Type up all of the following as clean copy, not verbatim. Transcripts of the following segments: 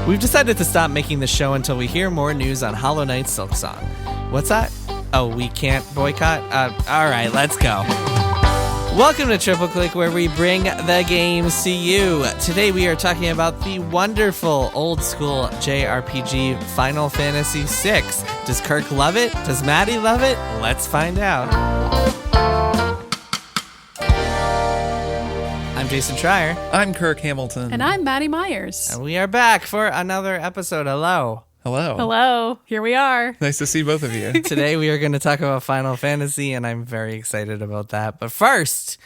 We've decided to stop making the show until we hear more news on Hollow Knight Silksong. What's that? Oh, we can't boycott? All right, let's go. Welcome to Triple Click, where we bring the games to you. Today we are talking about the wonderful old-school JRPG Final Fantasy VI. Does Kirk love it? Does Maddy love it? Let's find out. I'm Jason Schreier. I'm Kirk Hamilton. And I'm Maddy Myers. And we are back for another episode. Hello. Hello. Hello. Here we are. Nice to see both of you. Today we are going to talk about Final Fantasy, and I'm very excited about that. But first,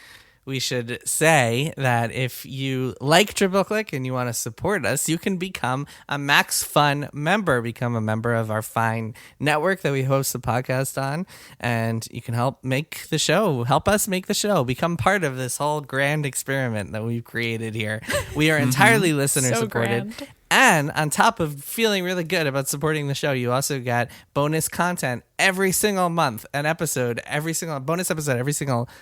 we should say that if you like Triple Click and you want to support us, you can become a Max Fun member. Become a member of our fine network that we host the podcast on, and you can help us make the show, become part of this whole grand experiment that we've created here. We are entirely listener supported. Grand. And on top of feeling really good about supporting the show, you also got bonus content every single month, bonus episode every single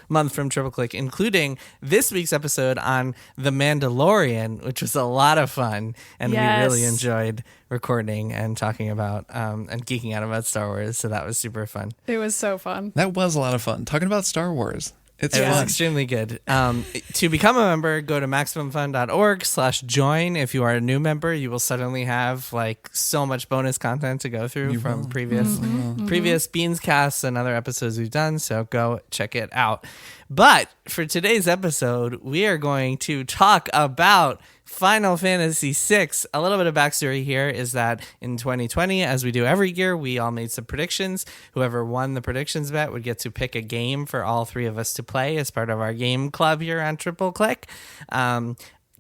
month from Triple Click, including this week's episode on The Mandalorian, which was a lot of fun. And we really enjoyed recording and talking about and geeking out about Star Wars. So that was super fun. It was so fun. That was a lot of fun. Talking about Star Wars. It was extremely good. To become a member, go to MaximumFun.org/join. If you are a new member, you will suddenly have like so much bonus content to go through from previous Beans casts and other episodes we've done. So go check it out. But for today's episode, we are going to talk about Final Fantasy VI. A little bit of backstory here is that in 2020, as we do every year, we all made some predictions. Whoever won the predictions bet would get to pick a game for all three of us to play as part of our game club here on Triple Click.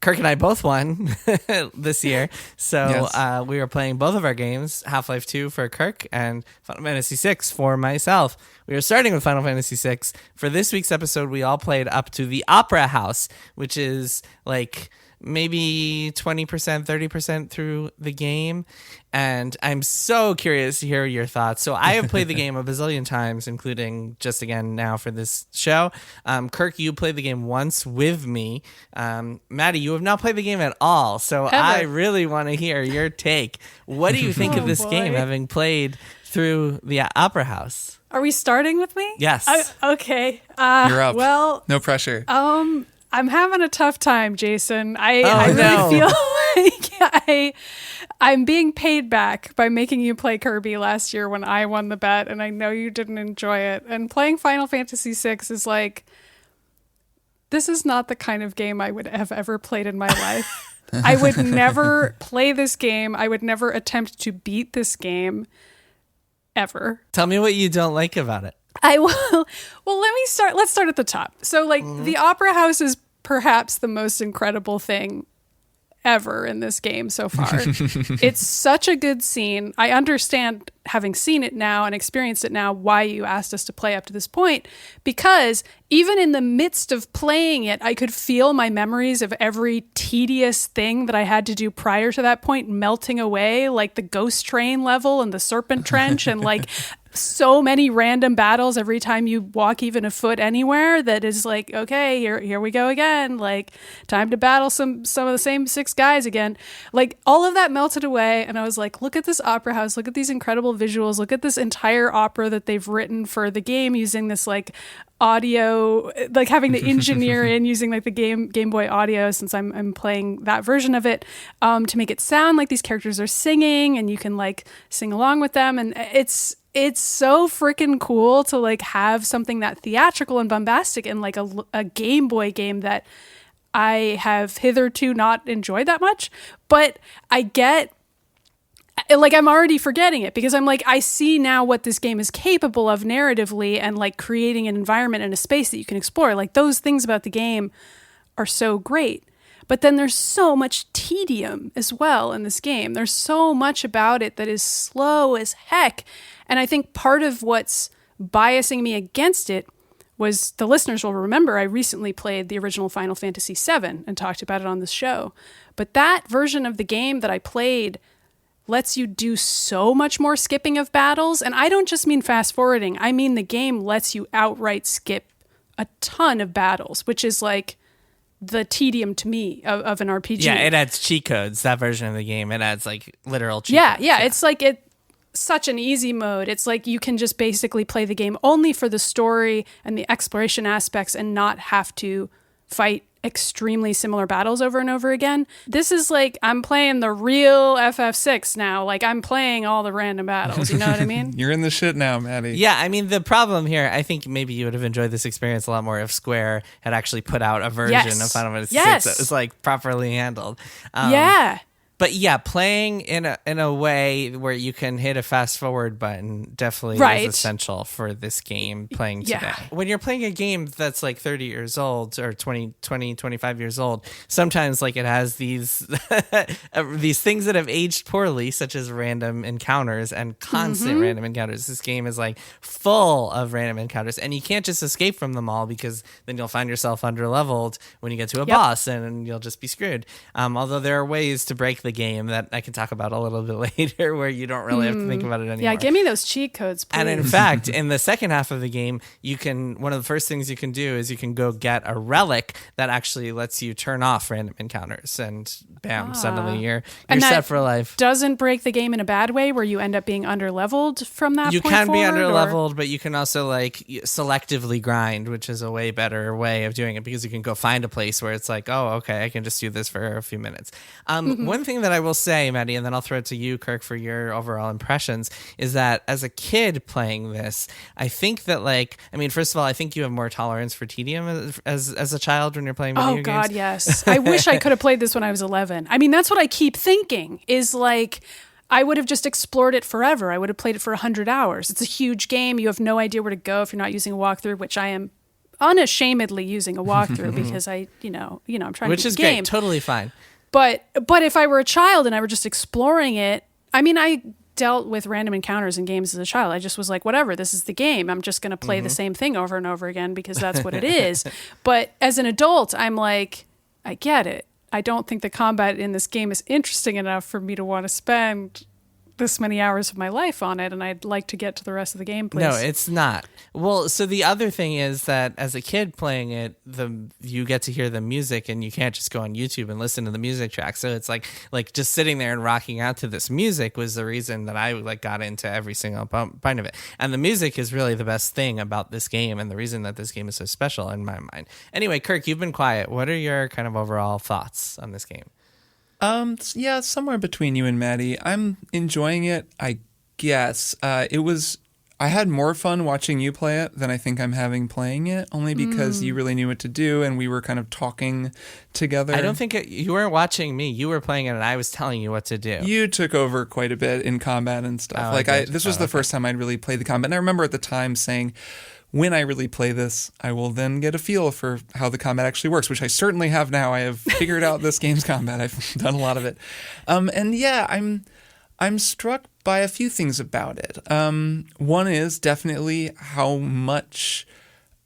Kirk and I both won this year, so yes. We were playing both of our games, Half-Life 2 for Kirk and Final Fantasy VI for myself. We are starting with Final Fantasy VI. For this week's episode, we all played up to the Opera House, which is like maybe 20%, 30% through the game. And I'm so curious to hear your thoughts. So I have played the game a bazillion times, including just again now for this show. Kirk, you played the game once with me. Maddy, you have not played the game at all. So Ever. I really want to hear your take. What do you think of this game, having played through the Opera House? Are we starting with me? Yes. Okay. You're up. Well, no pressure. I'm having a tough time, Jason. I really feel like I'm being paid back by making you play Kirby last year when I won the bet, and I know you didn't enjoy it. And playing Final Fantasy VI is like, this is not the kind of game I would have ever played in my life. I would never play this game. I would never attempt to beat this game ever. Tell me what you don't like about it. I will. Well, let's start at the top. So like the Opera House is perhaps the most incredible thing ever in this game so far. It's such a good scene. I understand, having seen it now and experienced it now, why you asked us to play up to this point, because even in the midst of playing it, I could feel my memories of every tedious thing that I had to do prior to that point melting away, like the ghost train level and the serpent trench and like so many random battles every time you walk even a foot anywhere that is like, okay, here we go again. Like, time to battle some of the same 6 guys again. Like, all of that melted away, and I was like, look at this Opera House, look at these incredible visuals, look at this entire opera that they've written for the game using this like audio, like having the engineer in using like the Game Boy audio, since I'm playing that version of it, to make it sound like these characters are singing and you can like sing along with them. And it's so freaking cool to like have something that theatrical and bombastic in like a Game Boy game that I have hitherto not enjoyed that much. But I get, like, I'm already forgetting it because I'm like, I see now what this game is capable of narratively and like creating an environment and a space that you can explore. Like, those things about the game are so great. But then there's so much tedium as well in this game. There's so much about it that is slow as heck. And I think part of what's biasing me against it was, the listeners will remember, I recently played the original Final Fantasy VII and talked about it on this show. But that version of the game that I played lets you do so much more skipping of battles. And I don't just mean fast forwarding. I mean the game lets you outright skip a ton of battles, which is like the tedium to me of an RPG. Yeah, it adds cheat codes. That version of the game, it adds like literal cheat codes. Yeah, it's like such an easy mode. It's like you can just basically play the game only for the story and the exploration aspects and not have to fight extremely similar battles over and over again. This is like, I'm playing the real FF6 now. Like, I'm playing all the random battles. You know what I mean? You're in the shit now, Maddie. Yeah, I mean, the problem here, I think maybe you would have enjoyed this experience a lot more if Square had actually put out a version of Final Fantasy VI that was like properly handled. Yeah. But yeah, playing in a way where you can hit a fast forward button definitely is essential for this game playing today. When you're playing a game that's like 30 years old or 25 years old, sometimes like it has these these things that have aged poorly, such as random encounters and constant random encounters. This game is like full of random encounters, and you can't just escape from them all, because then you'll find yourself underleveled when you get to a boss, and you'll just be screwed. Although there are ways to break the game that I can talk about a little bit later, where you don't really have to think about it anymore. Yeah, give me those cheat codes, please. And in fact, in the second half of the game, one of the first things you can do is you can go get a relic that actually lets you turn off random encounters, and bam, suddenly you're set for life. Doesn't break the game in a bad way where you end up being underleveled from that You point can be forward, underleveled, but you can also like selectively grind, which is a way better way of doing it, because you can go find a place where it's like, oh, okay, I can just do this for a few minutes. One thing that I will say, Maddie, and then I'll throw it to you, Kirk, for your overall impressions, is that as a kid playing this, I think that first of all, I think you have more tolerance for tedium as a child when you're playing video games. Oh God, yes. I wish I could have played this when I was 11. I mean, that's what I keep thinking, is like, I would have just explored it forever. I would have played it for 100 hours. It's a huge game. You have no idea where to go if you're not using a walkthrough, which I am unashamedly using a walkthrough because I'm trying to beat the game. Great, totally fine. But if I were a child and I were just exploring it, I mean, I dealt with random encounters in games as a child. I just was like, whatever, this is the game. I'm just going to play the same thing over and over again because that's what it is. But as an adult, I'm like, I get it. I don't think the combat in this game is interesting enough for me to want to spend this many hours of my life on it, and I'd like to get to the rest of the game, please. No, it's not. Well, so the other thing is that as a kid playing it, you get to hear the music, and you can't just go on YouTube and listen to the music track. So it's like just sitting there and rocking out to this music was the reason that I got into every single point of it. And the music is really the best thing about this game, and the reason that this game is so special in my mind. Anyway, Kirk, you've been quiet. What are your kind of overall thoughts on this game? Yeah, somewhere between you and Maddie. I'm enjoying it, I guess. I had more fun watching you play it than I think I'm having playing it, only because you really knew what to do and we were kind of talking together. I don't think you weren't watching me. You were playing it and I was telling you what to do. You took over quite a bit in combat and stuff. This was the first time I'd really played the combat. And I remember at the time saying, when I really play this, I will then get a feel for how the combat actually works, which I certainly have now. I have figured out this game's combat. I've done a lot of it. And yeah, I'm struck by a few things about it. One is definitely how much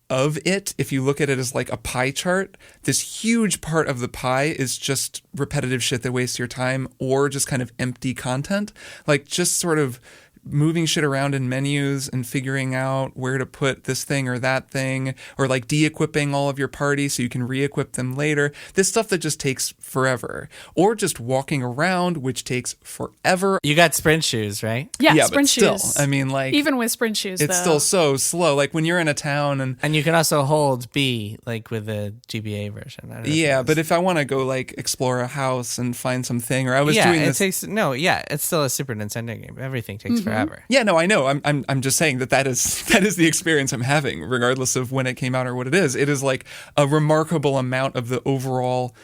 of it, if you look at it as like a pie chart, this huge part of the pie is just repetitive shit that wastes your time, or just kind of empty content, like just sort of moving shit around in menus and figuring out where to put this thing or that thing, or like de-equipping all of your party so you can re-equip them later. This stuff that just takes forever. Or just walking around, which takes forever. You got sprint shoes, right? Yeah, sprint but shoes. Still, I mean, like, even with sprint shoes, it's still so slow. Like when you're in a town and you can also hold B, like with the GBA version. Yeah, but if I want to go like explore a house and find something, or I was doing this. It's still a Super Nintendo game. Everything takes forever. Yeah, no, I know. I'm just saying that is the experience I'm having, regardless of when it came out or what it is. It is like a remarkable amount of the overall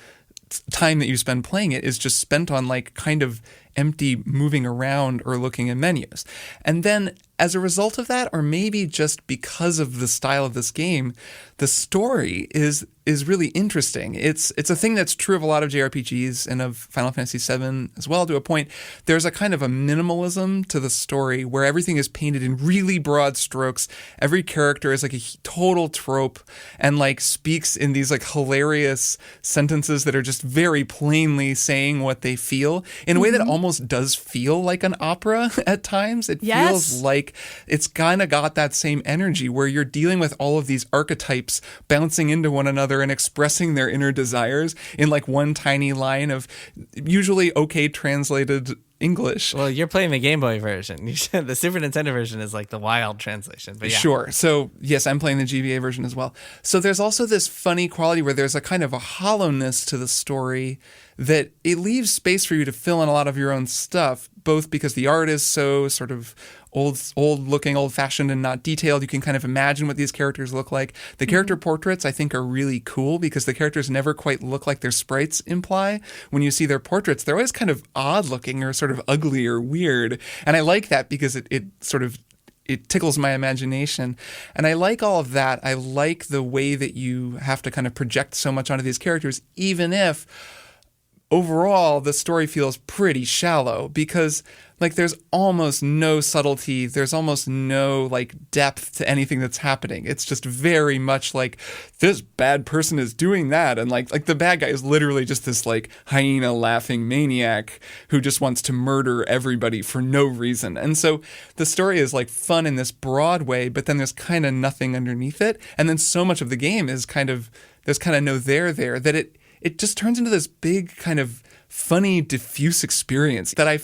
time that you spend playing it is just spent on like kind of empty moving around or looking at menus. And then as a result of that, or maybe just because of the style of this game, the story is really interesting. It's a thing that's true of a lot of JRPGs and of Final Fantasy VII as well, to a point. There's a kind of a minimalism to the story where everything is painted in really broad strokes. Every character is like a total trope and like speaks in these like hilarious sentences that are just very plainly saying what they feel in a way that almost does feel like an opera at times. It feels like it's kind of got that same energy where you're dealing with all of these archetypes bouncing into one another other and expressing their inner desires in like one tiny line of usually okay translated English. Well, you're playing the Game Boy version. The Super Nintendo version is like the wild translation. But yeah. Sure. So, yes, I'm playing the GBA version as well. So there's also this funny quality where there's a kind of a hollowness to the story that it leaves space for you to fill in a lot of your own stuff, both because the art is so sort of old-looking, old-fashioned, and not detailed. You can kind of imagine what these characters look like. The character portraits, I think, are really cool because the characters never quite look like their sprites imply. When you see their portraits, they're always kind of odd-looking or sort of ugly or weird. And I like that because it tickles my imagination. And I like all of that. I like the way that you have to kind of project so much onto these characters, even if overall the story feels pretty shallow because like there's almost no subtlety, there's almost no like depth to anything that's happening. It's just very much like this bad person is doing that, and like the bad guy is literally just this like hyena laughing maniac who just wants to murder everybody for no reason. And so the story is like fun in this broad way, but then there's kind of nothing underneath it. And then so much of the game is kind of there's kind of no there that it just turns into this big kind of funny, diffuse experience that I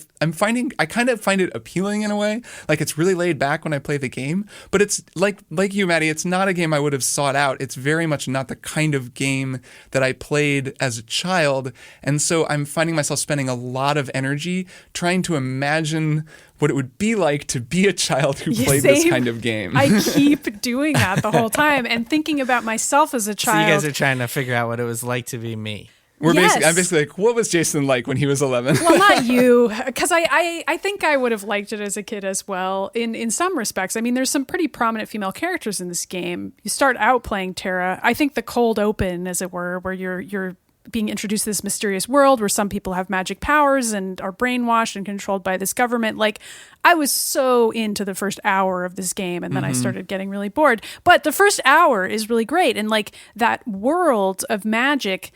kind of find it appealing in a way. Like it's really laid back when I play the game, but it's like you, Maddie, it's not a game I would have sought out. It's very much not the kind of game that I played as a child. And so I'm finding myself spending a lot of energy trying to imagine what it would be like to be a child who played this kind of game. I keep doing that the whole time and thinking about myself as a child. So you guys are trying to figure out what it was like to be me. I'm basically like, what was Jason like when he was 11? Well, not you, because I think I would have liked it as a kid as well, in some respects. I mean, there's some pretty prominent female characters in this game. You start out playing Terra. I think the cold open, as it were, where you're being introduced to this mysterious world where some people have magic powers and are brainwashed and controlled by this government. Like, I was so into the first hour of this game, and then I started getting really bored. But the first hour is really great, and like that world of magic,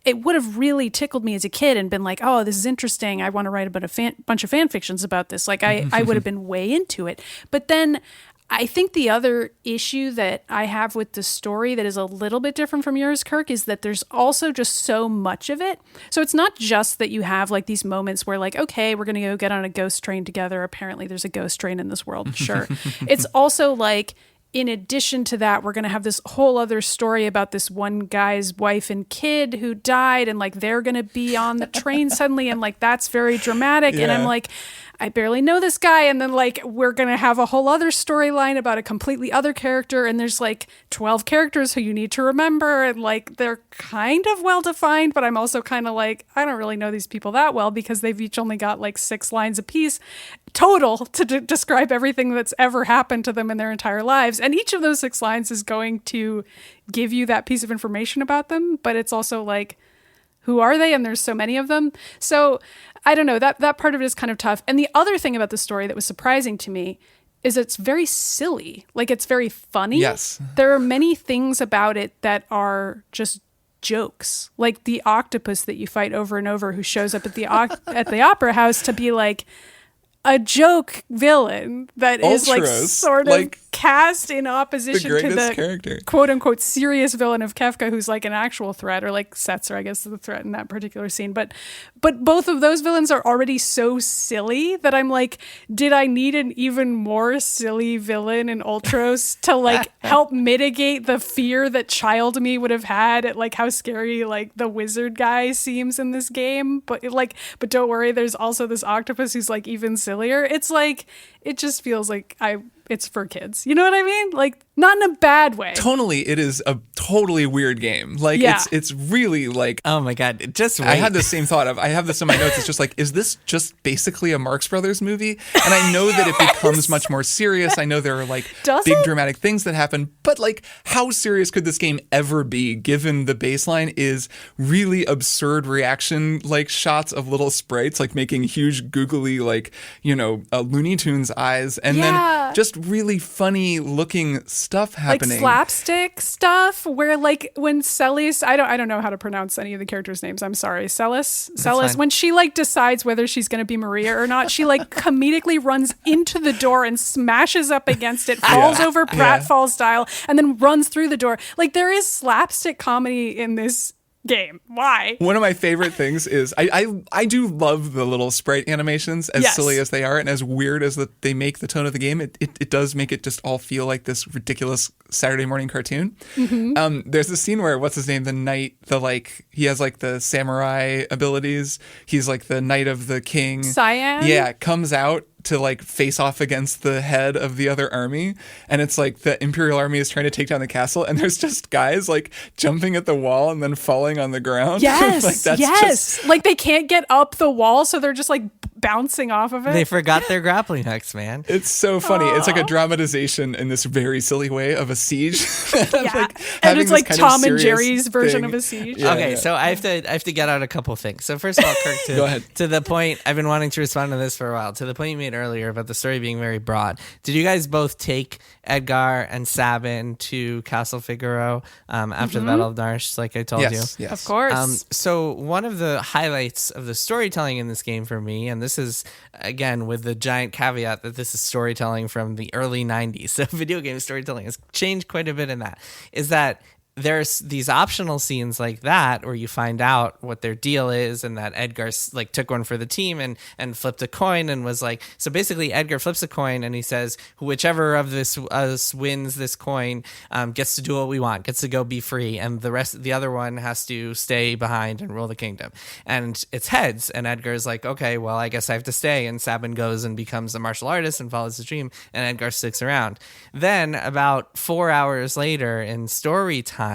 it would have really tickled me as a kid and been like, oh, this is interesting. I want to write about a bunch of fan fictions about this. Like I would have been way into it. But then I think the other issue that I have with the story that is a little bit different from yours, Kirk, is that there's also just so much of it. So it's not just that you have like these moments where like, okay, we're going to go get on a ghost train together. Apparently there's a ghost train in this world. Sure. It's also like, in addition to that, we're going to have this whole other story about this one guy's wife and kid who died, and like they're going to be on the train suddenly, and like that's very dramatic. Yeah. And I'm like, I barely know this guy, and then like we're going to have a whole other storyline about a completely other character, and there's like 12 characters who you need to remember, and like they're kind of well defined, but I'm also kind of like, I don't really know these people that well because they've each only got like 6 lines apiece total to describe everything that's ever happened to them in their entire lives. And each of those 6 lines is going to give you that piece of information about them, but it's also like, who are they? And there's so many of them. So I don't know, that part of it is kind of tough. And the other thing about the story that was surprising to me is it's very silly. Like it's very funny. Yes. There are many things about it that are just jokes. Like the octopus that you fight over and over who shows up at the opera house to be like a joke villain that is like sort of like cast in opposition to the character, quote unquote serious villain of Kefka, who's like an actual threat, or like Setzer, I guess, is the threat in that particular scene. But both of those villains are already so silly that I'm like, did I need an even more silly villain in Ultros to like help mitigate the fear that child me would have had at like how scary like the wizard guy seems in this game? But don't worry, there's also this octopus who's like even sillier. It's like, it just feels like it's for kids. You know what I mean? Like, not in a bad way. Tonally, it is a totally weird game. Like, yeah. It's really like... Oh my God, just wait. I had the same thought I have this in my notes. It's just like, is this just basically a Marx Brothers movie? And I know that it becomes much more serious. I know there are like big dramatic things that happen, but like, how serious could this game ever be given the baseline is really absurd reaction, like shots of little sprites, like making huge googly, like, Looney Tunes eyes, and then just really funny looking stuff happening. Like slapstick stuff where like when Celes, I don't know how to pronounce any of the characters' names. I'm sorry. Celes, fine. when she like decides whether she's going to be Maria or not, she like comedically runs into the door and smashes up against it, falls over pratfall style, and then runs through the door. Like there is slapstick comedy in this game. Why? One of my favorite things is I do love the little sprite animations, as silly as they are and as weird as that they make the tone of the game. It does make it just all feel like this ridiculous Saturday morning cartoon. There's a scene where what's his name, the knight, he has like the samurai abilities. He's like the knight of the king. Cyan? Yeah, comes out to like face off against the head of the other army, and it's like the Imperial army is trying to take down the castle, and there's just guys like jumping at the wall and then falling on the ground. Yes, like, that's yes. Like they can't get up the wall, so they're just like bouncing off of it. They forgot their grappling hooks, man. It's so funny. It's like a dramatization in this very silly way of a siege. Like, and it's like Tom and Jerry's version of a siege. Okay, so I have to get out a couple things. So first of all, Kirk, Go ahead. To the point, I've been wanting to respond to this for a while. To the point you made earlier about the story being very broad. Did you guys both take Edgar and Sabin to Castle Figaro after the Battle of Narsh, like I told you? Yes. Of course. So one of the highlights of the storytelling in this game for me, and this is, again, with the giant caveat that this is storytelling from the early 90s, so video game storytelling has changed quite a bit in that, is that there's these optional scenes like that where you find out what their deal is, and that Edgar like took one for the team and flipped a coin and was like, so basically Edgar flips a coin and he says, whichever of us wins this coin gets to do what we want, gets to go be free, and the other one has to stay behind and rule the kingdom. And it's heads, and Edgar's like, okay, well, I guess I have to stay, and Sabin goes and becomes a martial artist and follows his dream, and Edgar sticks around. Then about 4 hours later in story time,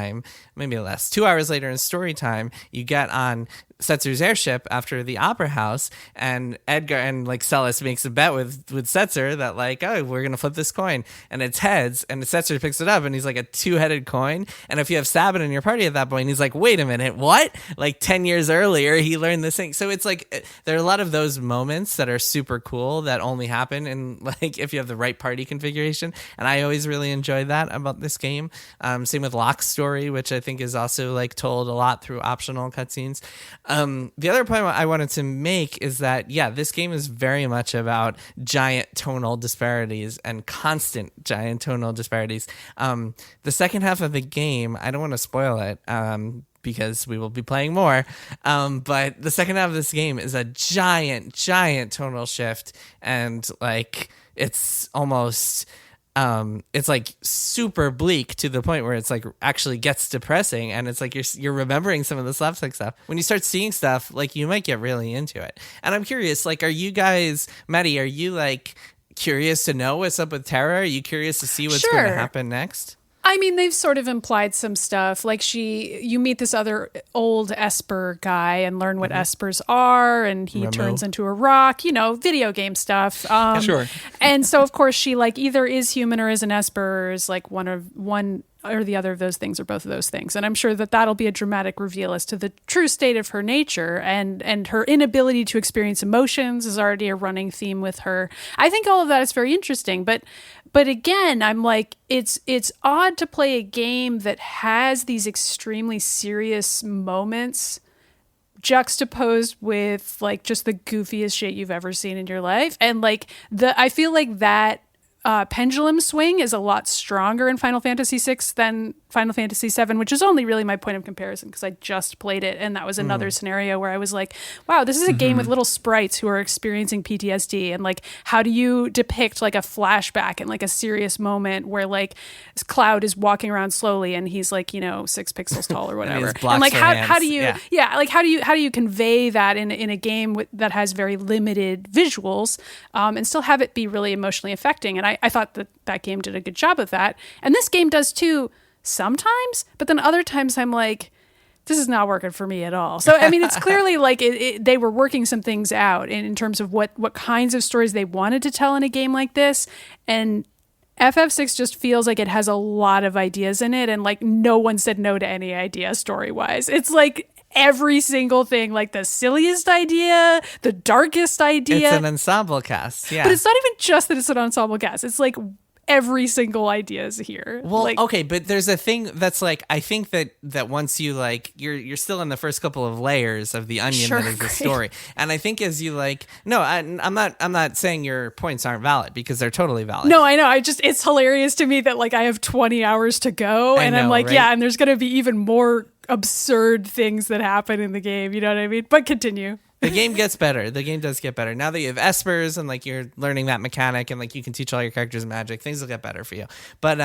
maybe less, 2 hours later in story time, you get on Setzer's airship after the opera house, and Edgar and like Celes makes a bet with Setzer that like, oh, we're gonna flip this coin, and it's heads, and Setzer picks it up and he's like, a two-headed coin. And if you have Sabin in your party at that point, he's like, wait a minute, what? Like 10 years earlier he learned this thing. So it's like there are a lot of those moments that are super cool that only happen in like if you have the right party configuration, and I always really enjoyed that about this game. Same with Locke's story, which I think is also like told a lot through optional cutscenes. The other point I wanted to make is that, yeah, this game is very much about giant tonal disparities and constant giant tonal disparities. The second half of the game, I don't want to spoil it because we will be playing more, but the second half of this game is a giant tonal shift, and like it's almost... it's like super bleak to the point where it's like actually gets depressing, and it's like you're remembering some of the slapstick stuff. When you start seeing stuff, like you might get really into it. And I'm curious, like, are you guys, Maddy, are you like curious to know what's up with Terra? Are you curious to see what's going to happen next? I mean, they've sort of implied some stuff. Like you meet this other old Esper guy and learn what Espers are, and he turns into a rock, video game stuff. Sure. And so, of course, she like either is human or is an Esper, or is like one or the other of those things, or both of those things. And I'm sure that that'll be a dramatic reveal as to the true state of her nature, and her inability to experience emotions is already a running theme with her. I think all of that is very interesting, but again, I'm like, it's odd to play a game that has these extremely serious moments juxtaposed with like just the goofiest shit you've ever seen in your life. And like I feel like that pendulum swing is a lot stronger in Final Fantasy VI than Final Fantasy VII, which is only really my point of comparison because I just played it, and that was another scenario where I was like, wow, this is a game with little sprites who are experiencing PTSD, and like, how do you depict like a flashback and like a serious moment where like Cloud is walking around slowly and he's like 6 pixels tall or whatever, and like how do you like how do you convey that in a game that has very limited visuals and still have it be really emotionally affecting? And I thought that game did a good job of that, and this game does too sometimes, but then other times I'm like, this is not working for me at all. So I mean, it's clearly like they were working some things out in terms of what kinds of stories they wanted to tell in a game like this, and FF6 just feels like it has a lot of ideas in it, and like no one said no to any idea story-wise. It's like every single thing, like the silliest idea, the darkest idea. It's an ensemble cast, yeah. But it's not even just that it's an ensemble cast. It's like every single idea is here. Well, okay, but there's a thing that's like, I think that once you like, you're still in the first couple of layers of the onion that is the story, and I think as you like, no, I'm not saying your points aren't valid, because they're totally valid. No, I know. It's hilarious to me that like I have 20 hours to go, and I'm like, right? Yeah, and there's gonna be even more absurd things that happen in the game. You know what I mean? But continue. The game gets better. The game does get better. Now that you have espers and like you're learning that mechanic and like you can teach all your characters magic, things will get better for you. But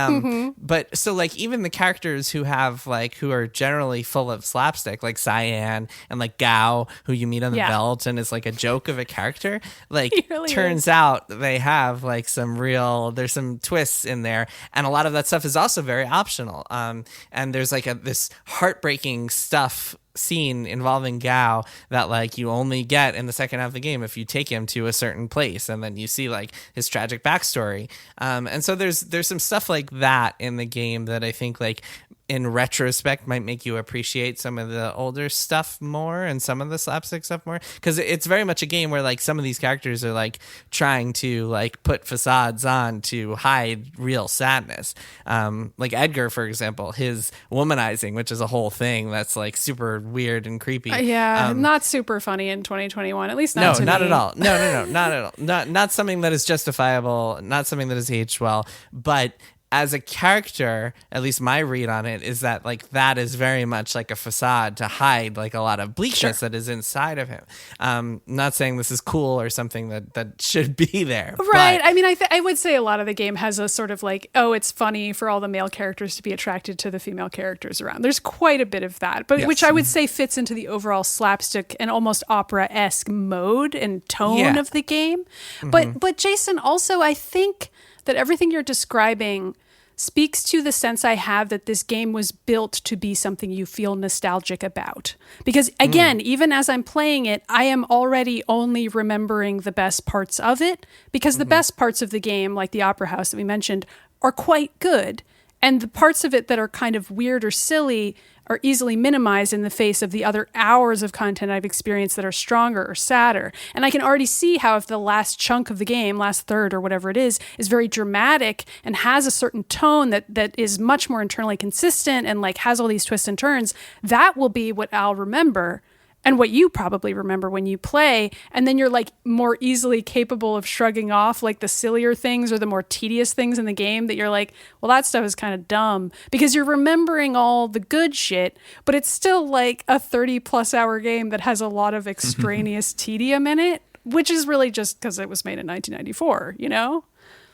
but so like even the characters who are generally full of slapstick, like Cyan and like Gao, who you meet on the belt and is like a joke of a character, like really turns out they have like there's some twists in there, and a lot of that stuff is also very optional. And there's like this heartbreaking stuff scene involving Gao that like you only get in the second half of the game if you take him to a certain place, and then you see like his tragic backstory, and so there's some stuff like that in the game that I think like in retrospect might make you appreciate some of the older stuff more and some of the slapstick stuff more, because it's very much a game where like some of these characters are like trying to like put facades on to hide real sadness, like Edgar, for example, his womanizing, which is a whole thing that's like super weird and creepy. Not super funny in 2021, at least not no, to not me. at all. No, not at all. Not something that is justifiable, not something that is aged well, but as a character, at least my read on it is that like that is very much like a facade to hide like a lot of bleakness that is inside of him. Not saying this is cool or something that should be there. Right. But I mean, I would say a lot of the game has a sort of like, oh, it's funny for all the male characters to be attracted to the female characters around. There's quite a bit of that, but which I would say fits into the overall slapstick and almost opera-esque mode and tone of the game. But Jason, also, I think that everything you're describing speaks to the sense I have that this game was built to be something you feel nostalgic about. Because again, even as I'm playing it, I am already only remembering the best parts of it, because the best parts of the game, like the Opera House that we mentioned, are quite good. And the parts of it that are kind of weird or silly are easily minimized in the face of the other hours of content I've experienced that are stronger or sadder. And I can already see how if the last chunk of the game, last third or whatever it is very dramatic and has a certain tone that is much more internally consistent and like has all these twists and turns, that will be what I'll remember. And what you probably remember when you play, and then you're like more easily capable of shrugging off like the sillier things or the more tedious things in the game that you're like, well, that stuff is kind of dumb, because you're remembering all the good shit, but it's still like a 30+ hour game that has a lot of extraneous tedium in it, which is really just because it was made in 1994, you know?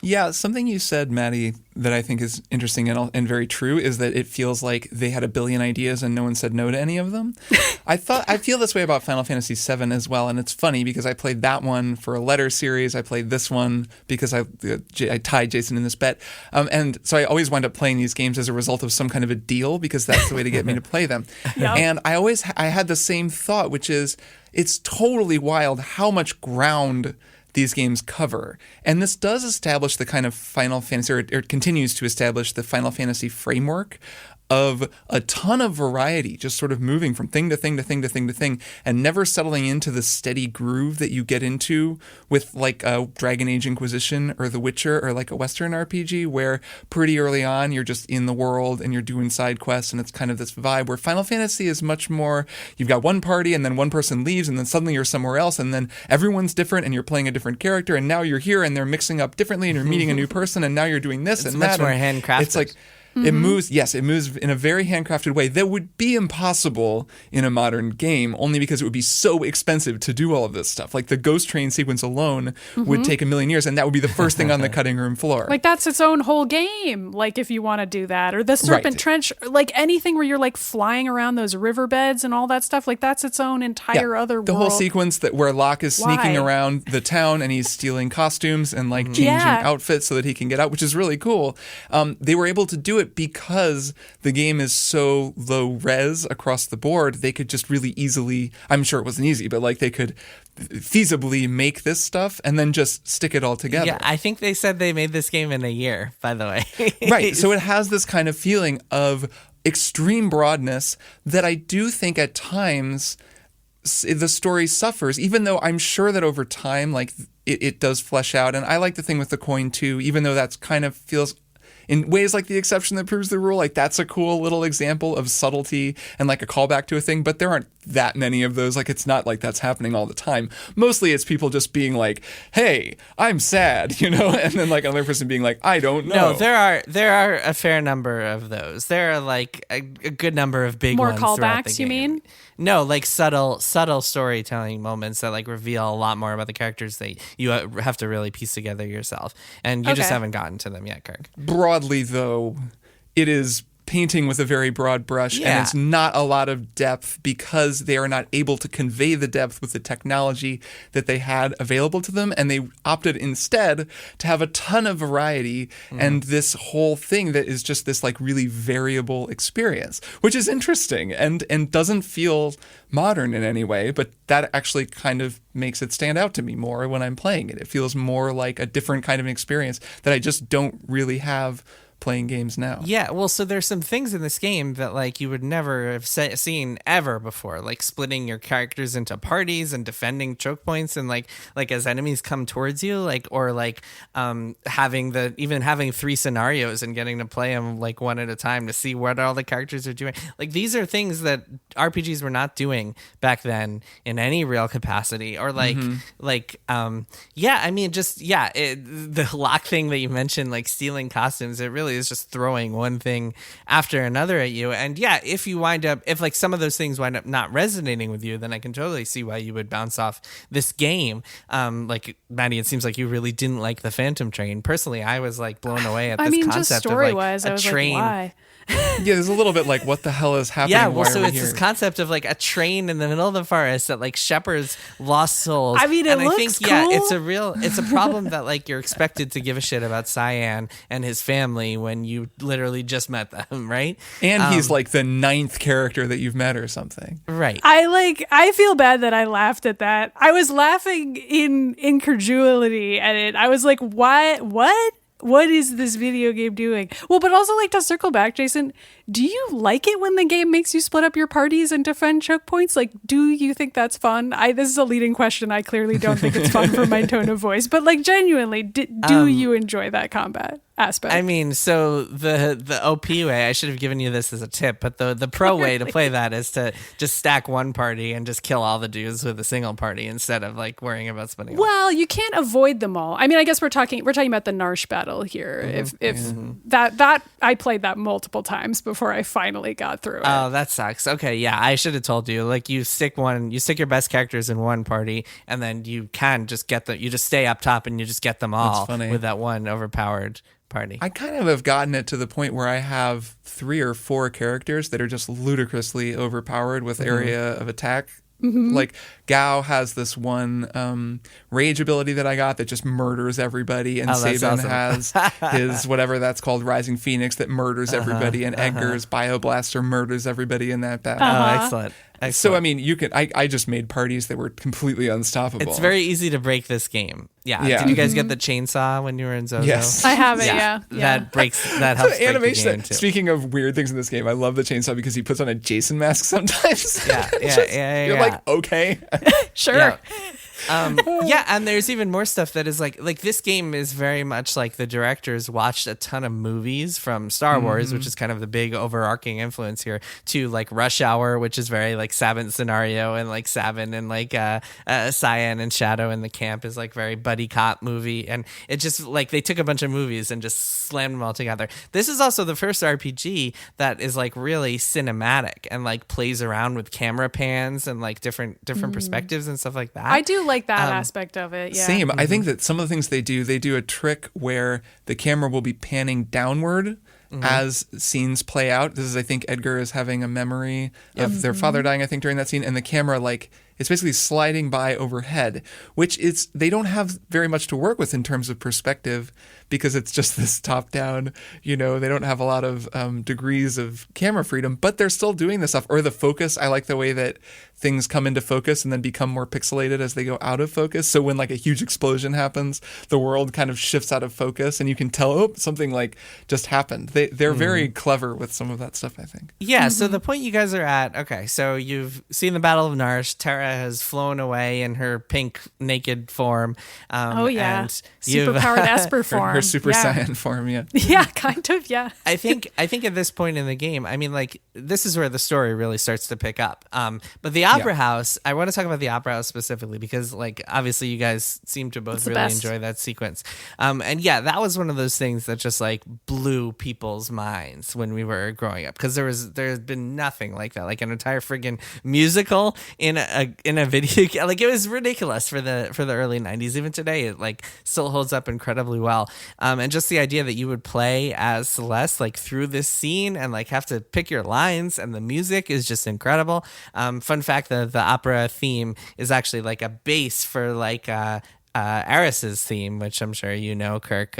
Yeah, something you said, Maddie, that I think is interesting and very true is that it feels like they had a billion ideas and no one said no to any of them. I feel this way about Final Fantasy VII as well, and it's funny because I played that one for a letter series. I played this one because I tied Jason in this bet, and so I always wind up playing these games as a result of some kind of a deal, because that's the way to get me to play them. Yep. And I had the same thought, which is it's totally wild how much ground these games cover. And this does establish the kind of Final Fantasy, or it continues to establish the Final Fantasy framework of a ton of variety, just sort of moving from thing to thing to thing to thing to thing, and never settling into the steady groove that you get into with like a Dragon Age Inquisition or The Witcher or like a Western RPG, where pretty early on you're just in the world and you're doing side quests, and it's kind of this vibe, where Final Fantasy is much more, you've got one party and then one person leaves and then suddenly you're somewhere else and then everyone's different and you're playing a different character and now you're here and they're mixing up differently and you're meeting a new person and now you're doing this and that. It's much more handcrafted. It's like, it moves in a very handcrafted way that would be impossible in a modern game, only because it would be so expensive to do all of this stuff. Like the Ghost Train sequence alone would take 1,000,000 years, and that would be the first thing on the cutting room floor. Like that's its own whole game, like if you want to do that. Or the Serpent Trench, like anything where you're like flying around those riverbeds and all that stuff, like that's its own entire other world. The whole sequence where Locke is sneaking around the town and he's stealing costumes and like changing outfits so that he can get out, which is really cool. They were able to do it because the game is so low res across the board. They could just really easily, I'm sure it wasn't easy, but like they could feasibly make this stuff and then just stick it all together. Yeah, I think they said they made this game in a year, by the way. Right, so it has this kind of feeling of extreme broadness that I do think at times the story suffers, even though I'm sure that over time, like it does flesh out. And I like the thing with the coin too, even though that's kind of feels in ways like the exception that proves the rule. Like that's a cool little example of subtlety and like a callback to a thing, but there aren't that many of those. Like it's not like that's happening all the time. Mostly it's people just being like, hey, I'm sad, and then like another person being like, I don't know. No, there are a fair number of those. There are like a good number of big More ones throughout the callbacks, game. you mean? No, like subtle storytelling moments that like reveal a lot more about the characters that you have to really piece together yourself. And you just haven't gotten to them yet, Kirk. Broadly, though, it is painting with a very broad brush, and it's not a lot of depth because they are not able to convey the depth with the technology that they had available to them, and they opted instead to have a ton of variety and this whole thing that is just this like really variable experience, which is interesting and doesn't feel modern in any way, but that actually kind of makes it stand out to me more when I'm playing it. It feels more like a different kind of an experience that I just don't really have playing games now. Yeah, well, so there's some things in this game that like you would never have seen ever before, like splitting your characters into parties and defending choke points, and like as enemies come towards you, like or like having 3 scenarios and getting to play them like one at a time to see what all the characters are doing. Like these are things that RPGs were not doing back then in any real capacity, or like the lock thing that you mentioned, like stealing costumes. It really is just throwing one thing after another at you. And if like some of those things wind up not resonating with you, then I can totally see why you would bounce off this game. Like Maddy, it seems like you really didn't like the Phantom Train. Personally, I was like blown away at this concept just story of like wise, a I was train. like, why? Yeah, there's a little bit like, what the hell is happening? Yeah, well, Why so are we it's here? this concept of like a train in the middle of the forest that like shepherds lost souls. I mean, I looks think cool. it's a problem that like you're expected to give a shit about Cyan and his family when you literally just met them, right? And he's like the 9th character that you've met or something. Right. I feel bad that I laughed at that. I was laughing in incredulity at it. I was like, what is this video game doing? Well, but also like to circle back, Jason, do you like it when the game makes you split up your parties and defend choke points? Like, do you think that's fun? This is a leading question. I clearly don't think it's fun for my tone of voice, but like genuinely, do you enjoy that combat aspect? I mean, so the OP way, I should have given you this as a tip, but the pro way to play that is to just stack one party and just kill all the dudes with a single party instead of like worrying about splitting. Well, you can't avoid them all. I mean, I guess we're talking about the Narsh battle here. If that I played that multiple times before I finally got through it. Oh, that sucks. Okay, yeah, I should have told you. Like, you stick your best characters in one party, and then you can just get them. You just stay up top, and you just get them all with that one overpowered party. I kind of have gotten it to the point where I have 3 or 4 characters that are just ludicrously overpowered with area of attack. Like Gao has this one rage ability that I got that just murders everybody, and Saban has his whatever that's called, Rising Phoenix, that murders everybody, and Edgar's Bioblaster murders everybody in that battle. Oh, excellent. So I mean, you can. I just made parties that were completely unstoppable. It's very easy to break this game. Yeah. Did you guys get the chainsaw when you were in Zozo? Yes, I have it. Yeah. That helps break animation. the game too. Speaking of weird things in this game, I love the chainsaw because he puts on a Jason mask sometimes. You're like, okay, sure. And there's even more stuff that is like this game is very much like the directors watched a ton of movies from Star Wars, which is kind of the big overarching influence here, to like Rush Hour, which is very like Sabin scenario, and like Sabin and like Cyan and Shadow in the camp is like very buddy cop movie, and it just like they took a bunch of movies and just slammed them all together. This is also the first RPG that is like really cinematic and like plays around with camera pans and like different perspectives and stuff like that. I do like that aspect of it. Yeah. Same. I think that some of the things they do a trick where the camera will be panning downward as scenes play out. This is, I think, Edgar is having a memory of their father dying, I think, during that scene, and the camera like it's basically sliding by overhead, which is they don't have very much to work with in terms of perspective because it's just this top down, they don't have a lot of degrees of camera freedom, but they're still doing this stuff. Or the focus, I like the way that things come into focus and then become more pixelated as they go out of focus. So when like a huge explosion happens, the world kind of shifts out of focus and you can tell, something like just happened. They're very clever with some of that stuff, I think. Yeah, so the point you guys are at, okay, so you've seen the Battle of Narsh, Terra Mara has flown away in her pink naked form. And superpowered Esper form. Her Super Saiyan form, yeah. Yeah, kind of, yeah. I think at this point in the game, I mean, like, this is where the story really starts to pick up. But the Opera House, I want to talk about the Opera House specifically because, like, obviously you guys seem to both really enjoy that sequence. And yeah, that was one of those things that just, like, blew people's minds when we were growing up because there's been nothing like that, like an entire friggin' musical in a video game. Like, it was ridiculous for the early 90s. Even today, it, like, still holds up incredibly well. And just the idea that you would play as Celes, like, through this scene and, like, have to pick your lines, and the music is just incredible. Fun fact, the opera theme is actually, like, a base for, like, Aris's theme, which I'm sure you know, Kirk.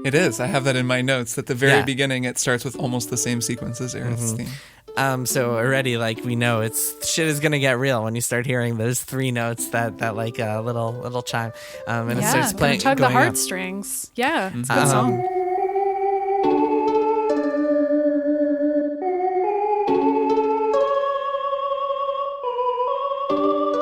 It is. I have that in my notes. At the very beginning, it starts with almost the same sequence as Aerith's theme. So already, like, we know shit is gonna get real when you start hearing those three notes that like a little chime, and it starts playing. Tug the heartstrings. Yeah, it's a good song.